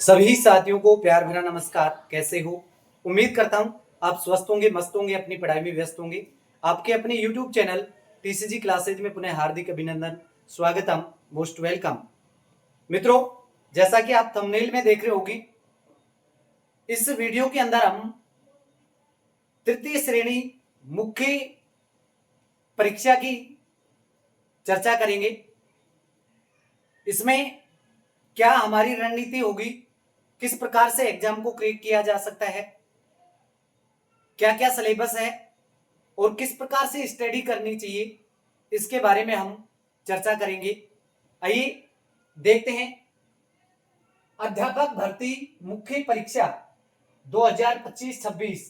सभी साथियों को प्यार भरा नमस्कार। कैसे हो? उम्मीद करता हूं आप स्वस्थ होंगे, मस्त होंगे, अपनी पढ़ाई में व्यस्त होंगे। आपके अपने YouTube चैनल टीसीजी क्लासेज में पुनः हार्दिक अभिनंदन, स्वागतम, मोस्ट वेलकम। मित्रों, जैसा कि आप थंबनेल में देख रहे होगी, इस वीडियो के अंदर हम तृतीय श्रेणी मुख्य परीक्षा की चर्चा करेंगे। इसमें क्या हमारी रणनीति होगी, किस प्रकार से एग्जाम को क्रैक किया जा सकता है, क्या क्या सिलेबस है और किस प्रकार से स्टडी करनी चाहिए, इसके बारे में हम चर्चा करेंगे। आइए देखते हैं अध्यापक भर्ती मुख्य परीक्षा 2025-26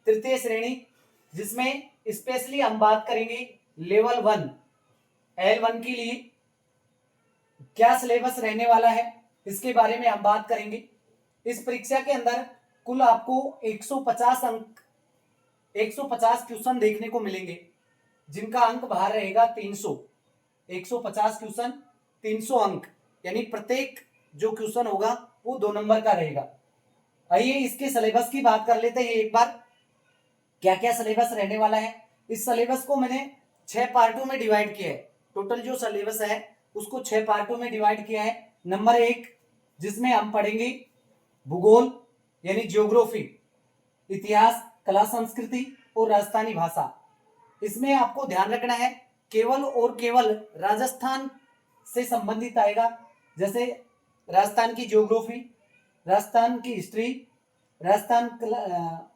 तृतीय श्रेणी, जिसमें स्पेशली हम बात करेंगे लेवल 1 L1 के लिए क्या सिलेबस रहने वाला है, इसके बारे में हम बात करेंगे। इस परीक्षा के अंदर कुल आपको 150 अंक 150 क्वेश्चन देखने को मिलेंगे, जिनका अंक बाहर रहेगा 300। 150 क्वेश्चन 300 अंक, यानी प्रत्येक जो क्वेश्चन होगा वो 2 नंबर का रहेगा। आइए इसके सिलेबस की बात कर लेते हैं एक बार, क्या क्या सिलेबस रहने वाला है। इस सिलेबस को मैंने 6 पार्टों में डिवाइड किया है। टोटल जो सिलेबस है उसको 6 पार्टों में डिवाइड किया है। नंबर 1, जिसमें हम पढ़ेंगे भूगोल यानी ज्योग्राफी, इतिहास, कला संस्कृति और राजस्थानी भाषा। इसमें आपको ध्यान रखना है केवल और केवल राजस्थान से संबंधित आएगा, जैसे राजस्थान की ज्योग्राफी, राजस्थान की history, Rajasthan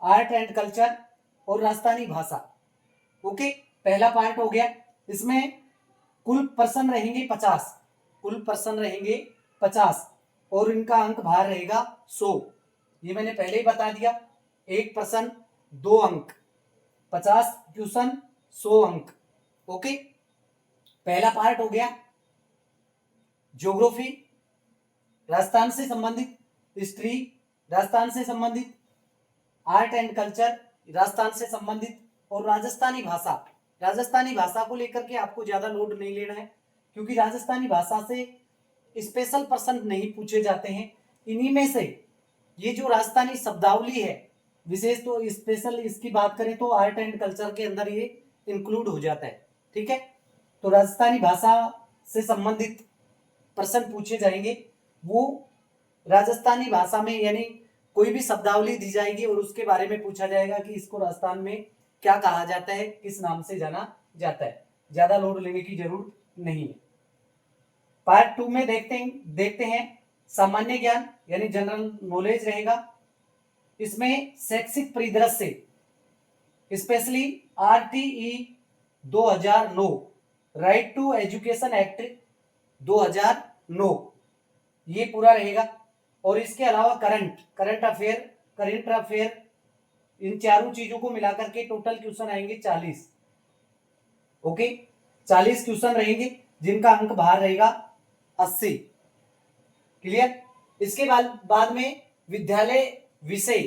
art and culture और राजस्थानी भाषा। ओके, पहला पार्ट हो गया। इसमें कुल पर्सन रहेंगे 50, कुल पर्सन रहेंगे 50 और इनका अंक बाहर रहेगा 100। ये मैंने पहले ही बता दिया, एक पर्सन 2 अंक, 50 क्वेश्चन 100 अंक। ओके, पहला पार्ट हो गया ज्योग्राफी, राजस्थान से संबंधित, हिस्ट्री राजस्थान से संबंधित, आर्ट एंड कल्चर राजस्थान से संबंधित और राजस्थानी भाषा। राजस्थानी भाषा को लेकर के आपको ज्यादा लोड नहीं लेना है, क्योंकि राजस्थानी भाषा से स्पेशल प्रश्न नहीं पूछे जाते हैं। इन्हीं में से ये जो राजस्थानी शब्दावली है, विशेष तो स्पेशल इसकी बात करें तो आर्ट एंड कल्चर के अंदर ये इंक्लूड हो जाता है। ठीक है, तो राजस्थानी भाषा से संबंधित प्रश्न पूछे जाएंगे। वो राजस्थानी भाषा में यानी कोई भी शब्दावली दी जाएगी और उसके बारे में पूछा जाएगा कि इसको राजस्थान में क्या कहा जाता है, किस नाम से जाना जाता है। ज्यादा लोड लेने की जरूरत नहीं है। पार्ट 2 में देखते हैं सामान्य ज्ञान यानी जनरल नॉलेज रहेगा। इसमें शैक्षिक परिदृश्य से specially RTE 2009, right to education act 2009, ये पूरा रहेगा। और इसके अलावा करंट अफेयर, इन चारों चीजों को मिलाकर के टोटल क्वेश्चन आएंगे 40। ओके, 40 क्वेश्चन रहेंगे, जिनका अंक बाहर रहेगा 80। क्लियर। इसके बाद में विद्यालय विषय,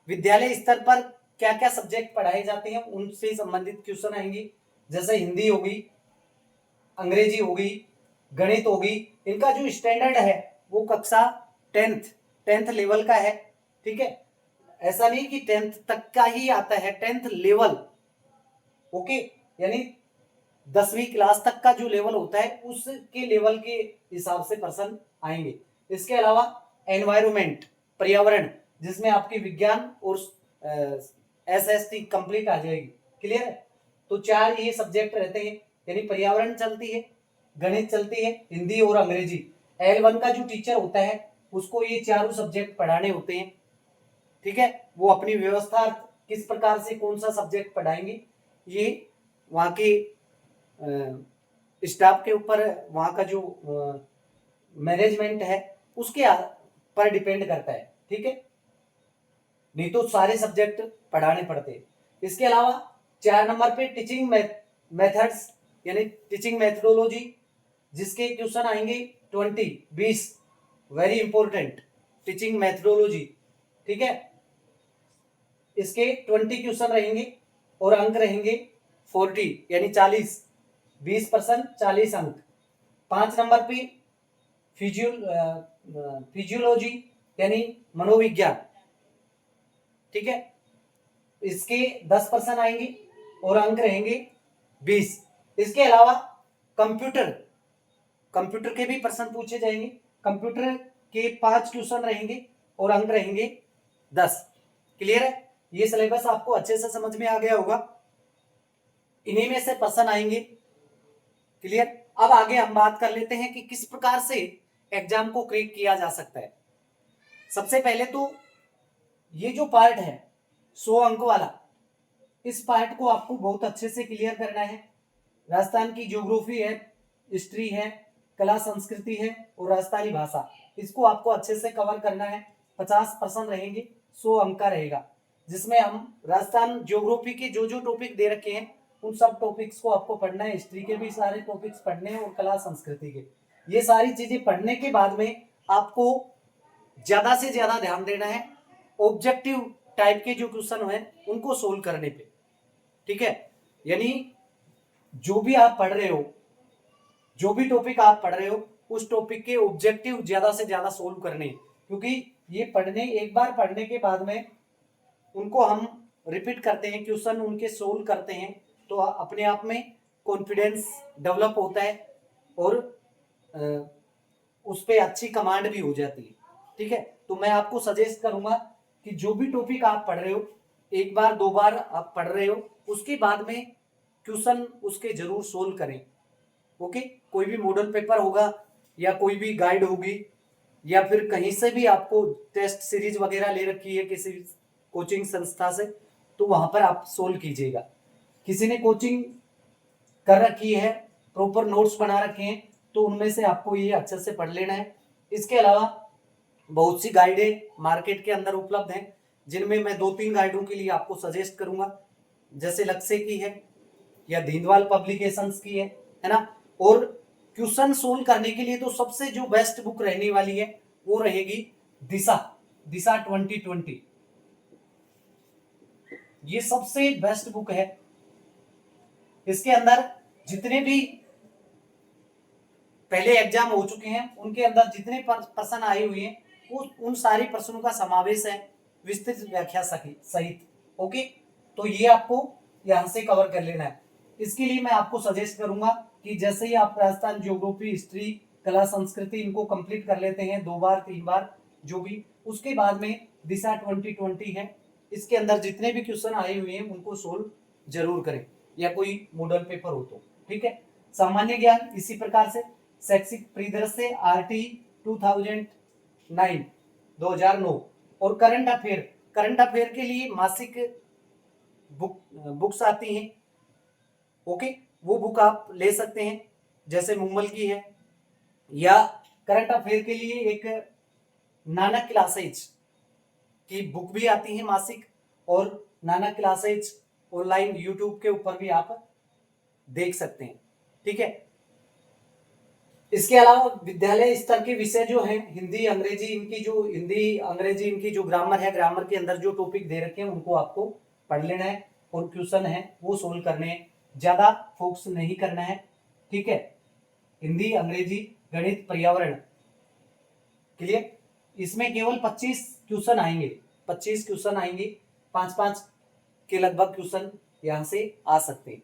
विद्यालय स्तर पर क्या क्या सब्जेक्ट पढ़ाए जाते हैं उनसे संबंधित क्वेश्चन आएंगे, जैसे हिंदी होगी, अंग्रेजी होगी, गणित होगी। इनका जो स्टैंडर्ड है वो कक्षा 10th लेवल का है। ठीक है, ऐसा नहीं कि 10th तक का ही आता है, 10th लेवल। ओके, यानी 10वीं क्लास तक का जो लेवल होता है उसके लेवल के हिसाब से प्रश्न आएंगे। इसके अलावा एनवायरमेंट, पर्यावरण, जिसमें आपकी विज्ञान और SST कंप्लीट आ जाएगी। क्लियर है, तो 4 ये सब्जेक्ट रहते हैं, यानी पर्यावरण चलती है, गणित चलती है, हिंदी और अंग्रेजी। L1 का जो टीचर होता है उसको ये चारों सब्जेक्ट पढ़ाने होते हैं। ठीक है, वो अपनी व्यवस्था किस प्रकार से कौन सा सब्जेक्ट पढ़ाएंगे ये वहां के स्टाफ के ऊपर, वहां का जो मैनेजमेंट है उसके पर डिपेंड करता है। ठीक है, नहीं तो सारे सब्जेक्ट पढ़ाने पड़ते हैं। इसके अलावा 4 नंबर पे टीचिंग मेथड्स यानी टीचिंग मेथडोलॉजी, जिसके क्वेश्चन आएंगे 20 वेरी इंपॉर्टेंट टीचिंग मेथडोलॉजी। ठीक है, इसके 20 क्वेश्चन रहेंगे और अंक रहेंगे 40 यानी 40, 20% 40 अंक। 5 नंबर पे फिजियोलॉजी यानी मनोविज्ञान, ठीक है, इसके 10% आएंगे और अंक रहेंगे 20। इसके अलावा कंप्यूटर, कंप्यूटर के भी प्रश्न पूछे जाएंगे। कंप्यूटर के 5 क्वेश्चन रहेंगे और अंक रहेंगे 10। क्लियर है? ये सिलेबस आपको अच्छे से समझ में आ गया होगा। इन्हीं में से प्रश्न आएंगे। क्लियर? अब आगे हम बात कर लेते हैं कि किस प्रकार से एग्जाम को क्रैक किया जा सकता है। सबसे पहले तो ये जो पार्ट है 100 अंक वाला, इस पार्ट को आपको बहुत अच्छे से क्लियर करना है। राजस्थान की ज्योग्राफी है, हिस्ट्री है, कला संस्कृति है और राजस्थानी भाषा, इसको आपको अच्छे से कवर करना है। 50% रहेंगे, 100 अंक का रहेगा, जिसमें हम राजस्थान ज्योग्राफी के जो जो टॉपिक दे रखे हैं उन सब टॉपिक्स को आपको पढ़ना है। हिस्ट्री के भी सारे टॉपिक्स पढ़ने हैं और कला संस्कृति के, ये सारी चीजें पढ़ने के बाद में आपको ज्यादा से ज्यादा ध्यान देना है ऑब्जेक्टिव टाइप के जो क्वेश्चन है उनको सोल्व करने पे। ठीक है? यानी जो भी आप पढ़ रहे हो, जो भी टॉपिक आप पढ़ रहे हो, उस टॉपिक के ऑब्जेक्टिव ज्यादा से ज्यादा सोल्व करने, क्योंकि ये पढ़ने, एक बार पढ़ने के बाद में उनको हम रिपीट करते हैं, क्वेश्चन उनके सोल्व करते हैं, तो अपने आप में कॉन्फिडेंस डेवलप होता है और उस पर अच्छी कमांड भी हो जाती है। ठीक है? तो मैं आपको सजेस्ट करूंगा कि जो भी टॉपिक आप पढ़ रहे हो, एक बार 2 बार आप पढ़ रहे हो, उसके बाद में क्वेश्चन उसके जरूर सोल्व करें। ओके? कोई भी मॉडल पेपर होगा या कोई भी गाइड होगी या फिर कहीं से भी आपको टेस्ट सीरीज वगैरह ले रखी है किसी कोचिंग संस्था से, तो वहां पर आप सोल्व कीजिएगा। किसी ने कोचिंग कर रखी है, प्रॉपर नोट्स बना रखे हैं, तो उनमें से आपको ये अच्छे से पढ़ लेना है। इसके अलावा बहुत सी गाइडें मार्केट के अंदर उपलब्ध हैं, जिनमें मैं 2-3 गाइडों के लिए आपको सजेस्ट करूंगा, जैसे लक्ष्य की है या दीनदयाल पब्लिकेशंस की है ना। और क्वेश्चन सोल्व करने के लिए तो सबसे जो बेस्ट बुक रहने वाली है वो रहेगी दिशा, दिशा 2020। ये सबसे बेस्ट बुक है। इसके अंदर जितने भी पहले एग्जाम हो चुके हैं उनके अंदर जितने प्रश्न आए हुए हैं उन सारे प्रश्नों का समावेश है, विस्तृत व्याख्या सहित। ओके? तो ये आपको यहां से कवर कर लेना है। इसके लिए मैं आपको सजेस्ट करूंगा कि जैसे ही आप राजस्थान ज्योग्राफी, हिस्ट्री, कला संस्कृति इनको कंप्लीट कर लेते हैं 2 बार 3 बार जो भी, उसके बाद में दिशा 2020 है, इसके अंदर जितने भी क्वेश्चन आए हुए हैं उनको सोल्व जरूर करें, या कोई मॉडल पेपर हो तो। ठीक है? सामान्य ज्ञान इसी प्रकार से, शैक्षिक परिदृश्य आरटी 2009 और करंट अफेयर, करंट अफेयर के लिए मासिक बुक्स आती हैं। ओके? वो बुक आप ले सकते हैं, जैसे मुंबल की है, या करंट अफेयर के लिए एक नानक क्लासेज की बुक भी आती है मासिक, और नानक क्लासेज ऑनलाइन यूट्यूब के ऊपर भी आप देख सकते हैं। ठीक है? इसके अलावा विद्यालय स्तर के विषय जो हैं, हिंदी अंग्रेजी, इनकी जो ग्रामर है, ग्रामर के अंदर जो टॉपिक दे रखे हैं उनको आपको पढ़ लेना है और क्वेश्चन है वो सोल्व करने हैं, ज्यादा फोकस नहीं करना है। ठीक है? हिंदी, अंग्रेजी, गणित, पर्यावरण, क्लियर? इसमें केवल 25 क्वेश्चन आएंगे, 25 क्वेश्चन आएंगे, 5-5 के लगभग क्वेश्चन यहां से आ सकते हैं।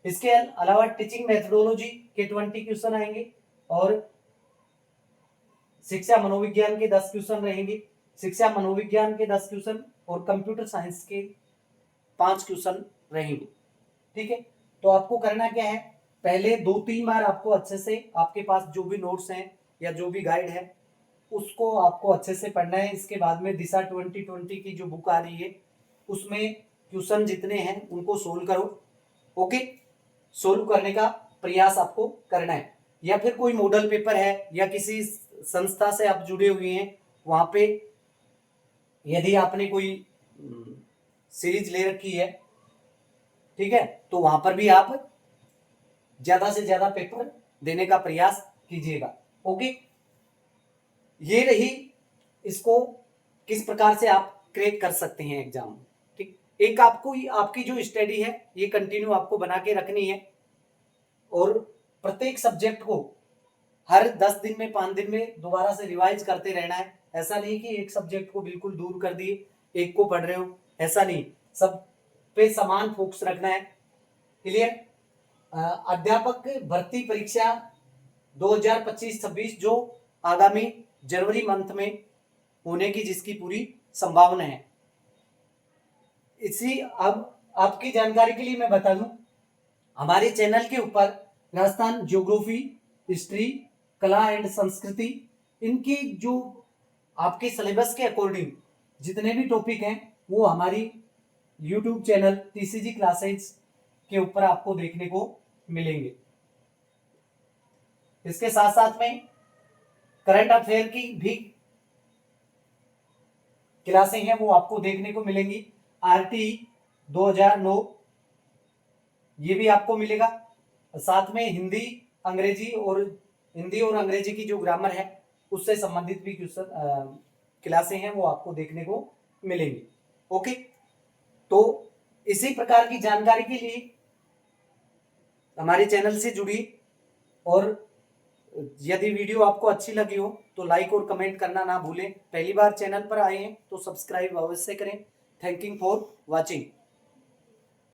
इसके अलावा टीचिंग मेथोडोलॉजी के 20 क्वेश्चन आएंगे और शिक्षा मनोविज्ञान के 10 क्वेश्चन रहेंगे, शिक्षा मनोविज्ञान के 10 क्वेश्चन और कंप्यूटर साइंस के 5 क्वेश्चन रहेंगे। ठीक है? तो आपको करना क्या है, पहले 2-3 बार आपको अच्छे से, आपके पास जो भी नोट्स हैं या जो भी गाइड है उसको आपको अच्छे से पढ़ना है। इसके बाद में दिशा 2020 की जो बुक आ रही है उसमें क्वेश्चन जितने हैं उनको सोल्व करो। ओके? सोल्व करने का प्रयास आपको करना है, या फिर कोई मॉडल पेपर है या किसी संस्था से आप जुड़े हुए हैं, वहां पे यदि आपने कोई सीरीज ले रखी है, ठीक है, तो वहां पर भी आप ज्यादा से ज्यादा पेपर देने का प्रयास कीजिएगा। ओके? ये रही इसको किस प्रकार से आप क्रैक कर सकते हैं एग्जाम। ठीक? एक आपको आपकी जो स्टडी है ये कंटिन्यू आपको बना के रखनी है और प्रत्येक सब्जेक्ट को हर 10 दिन में 5 दिन में दोबारा से रिवाइज करते रहना है। ऐसा नहीं कि एक सब्जेक्ट को बिल्कुल दूर कर दिए, एक को पढ़ रहे हो, ऐसा नहीं, सब पे समान फोकस रखना है। क्लियर? अध्यापक भर्ती परीक्षा 2025-26 जो आगामी जनवरी मंथ में होने की जिसकी पूरी संभावना है। इसी अब आपकी जानकारी के लिए मैं बता दूं, हमारे चैनल के ऊपर राजस्थान ज्योग्राफी, हिस्ट्री, कला एंड संस्कृति, इनकी जो आपके सिलेबस के अकॉर्डिंग जितने भी टॉपिक हैं वो हमारी यूट्यूब चैनल टीसीजी क्लासेज के ऊपर आपको देखने को मिलेंगे। इसके साथ साथ में करंट अफेयर की भी क्लासें हैं वो आपको देखने को मिलेंगी। आरटी 2009 ये भी आपको मिलेगा। साथ में हिंदी और अंग्रेजी की जो ग्रामर है उससे संबंधित भी क्लासें हैं वो आपको देखने को मिलेंगी। ओके, तो इसी प्रकार की जानकारी के लिए हमारे चैनल से जुड़ी, और यदि वीडियो आपको अच्छी लगी हो तो लाइक और कमेंट करना ना भूलें। पहली बार चैनल पर आए हैं तो सब्सक्राइब अवश्य करें। Thank you for watching.